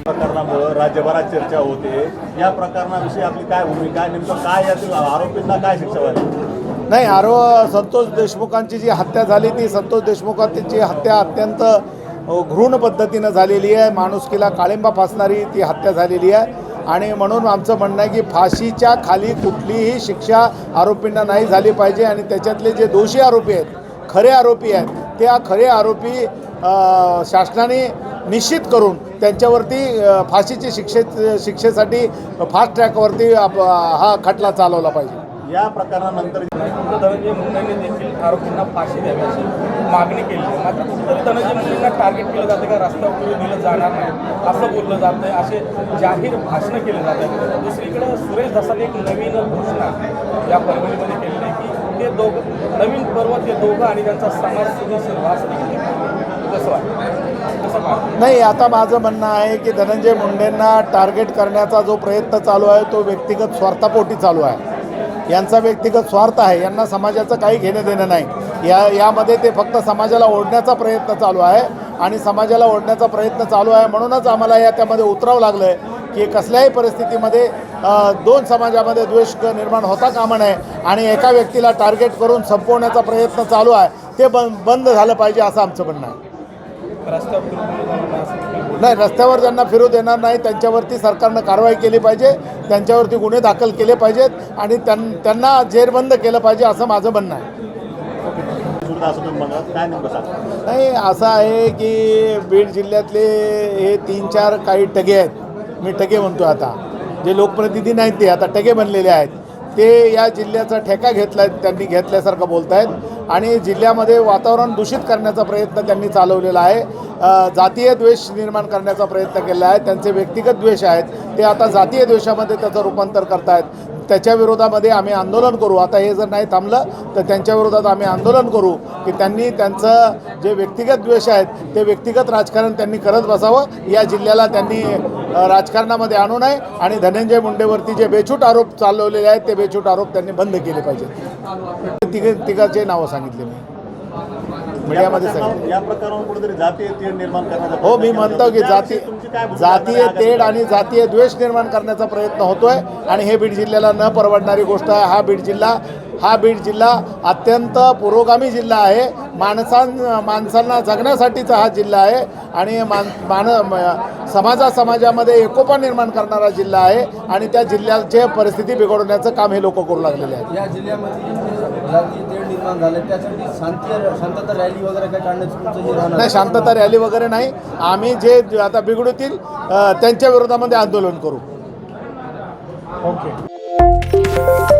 प्रकरणामुळे राज्यभरात चर्चा होते। या प्रकरणाविषयी आपली काय भूमिका आहे, नेमकं काय यातील आरोपींना काय शिक्षा व्हावी? नाही, संतोष देशमुखांची जी हत्या झाली ती संतोष देशमुखांची हत्या अत्यंत घृण पद्धतीनं झालेली आहे। माणुसकीला काळिंबा फासणारी ती हत्या झालेली आहे आणि म्हणून आमचं म्हणणं आहे की फाशीच्या खाली कुठलीही शिक्षा आरोपींना नाही झाली पाहिजे आणि त्याच्यातले जे दोषी आरोपी आहेत, खरे आरोपी आहेत, त्या खरे आरोपी शासनाने निश्चित करून त्यांच्यावरती फाशीची शिक्षेसाठी फास्ट ट्रॅकवरती हा खटला चालवला पाहिजे। या प्रकरणानंतर धनंजय मुंडेंनी देखील आरोपींना फाशी द्यावी अशी मागणी केली आहे। मात्र कुठेतरी धनंजय मुंडेंना टार्गेट केलं जातं का रस्त्यावर फिरू दिलं जाणार नाही असं बोललं जातं, असे जाहीर भाषणं केले जात आहेत। दुसरीकडे सुरेश धसाने एक नवीन घोषणा या परभणीमध्ये केलेली आहे की ते दोघं नवीन पर्व ते दोघं आणि त्यांचा समाज सुद्धा सहवास कसं वाटतं? नाही, आता माझं म्हणणं आहे की धनंजय मुंडेंना टार्गेट करण्याचा जो प्रयत्न चालू आहे तो व्यक्तिगत स्वार्थापोटी चालू आहे। यांचा व्यक्तिगत स्वार्थ आहे, यांना समाजाचं काही घेणं देणं नाही। यामध्ये ते फक्त समाजाला ओढण्याचा प्रयत्न चालू आहे आणि समाजाला ओढण्याचा प्रयत्न चालू आहे म्हणूनच आम्हाला त्यामध्ये उतरावं लागलं आहे की कसल्याही परिस्थितीमध्ये दोन समाजामध्ये द्वेष निर्माण होता कामा नये आणि एका व्यक्तीला टार्गेट करून संपवण्याचा प्रयत्न चालू आहे ते बंद झालं पाहिजे असं आमचं म्हणणं आहे। नाही, रस्त्यावर ज्यांना फिरू देणार नाही त्यांच्यावरती सरकारनं कारवाई केली पाहिजे, त्यांच्यावरती गुन्हे दाखल केले पाहिजेत आणि त्यांना जेरबंद केलं पाहिजे असं माझं म्हणणं आहे। नाही, असं आहे की बीड जिल्ह्यातले हे 3-4 काही टगे आहेत, मी टगे म्हणतो आता, जे लोकप्रतिनिधी नाहीत ते आता टगे बनलेले आहेत, ते या जिल्ह्याचा ठेका त्यांनी घेतल्यासारखं बोलत आहेत आणि जिल्ह्यामध्ये वातावरण दूषित करण्याचा प्रयत्न त्यांनी चालवलेला आहे। जातीय द्वेष निर्माण करण्याचा प्रयत्न केला आहे। त्यांचे व्यक्तिगत द्वेष आहेत ते आता जातीय द्वेषामध्ये त्याचं रूपांतर करत आहेत। त्याच्या विरोधामध्ये आम्ही आंदोलन करू। आता हे जर नाही थांबलं तर त्यांच्या विरोधात आम्ही आंदोलन करू की त्यांनी त्यांचं जे व्यक्तिगत द्वेष आहेत ते व्यक्तिगत राजकारण त्यांनी करत बसावं। या जिल्ह्याला त्यांनी राजकारणामध्ये आणू नये आणि धनंजय मुंडेवरती जे बेछूट आरोप चालवलेले आहेत ते बेछूट आरोप त्यांनी बंद केले पाहिजेत। तिघाचे नावं सांगितले मी मीडियामध्ये सांगितले। या प्रकारावर कुठेतरी जातीय तेढ निर्माण करण्याचा हो, मी म्हणतो की जातीय तेढ आणि जातीय द्वेष निर्माण करण्याचा प्रयत्न होतोय आणि हे बीड जिल्ह्याला न परवडणारी गोष्ट आहे। हा बीड जिल्हा अत्यंत पुरोगामी जिल्हा आहे। माणसांना जगण्यासाठीचा हा जिल्हा आहे आणि समाजामध्ये एकोपा निर्माण करणारा जिल्हा आहे आणि त्या जिल्ह्याची परिस्थिती बिघडवण्याचं काम हे लोक करू लागलेले आहेत। या जिल्ह्यामध्ये जातीय तेढ निर्माण झाले त्यासाठी शांतता रॅली वगैरे काय काढण्याचं नाही, शांतता रॅली वगैरे नाही, आम्ही जे आता बिघडवतील त्यांच्या विरोधामध्ये आंदोलन करू। ओके।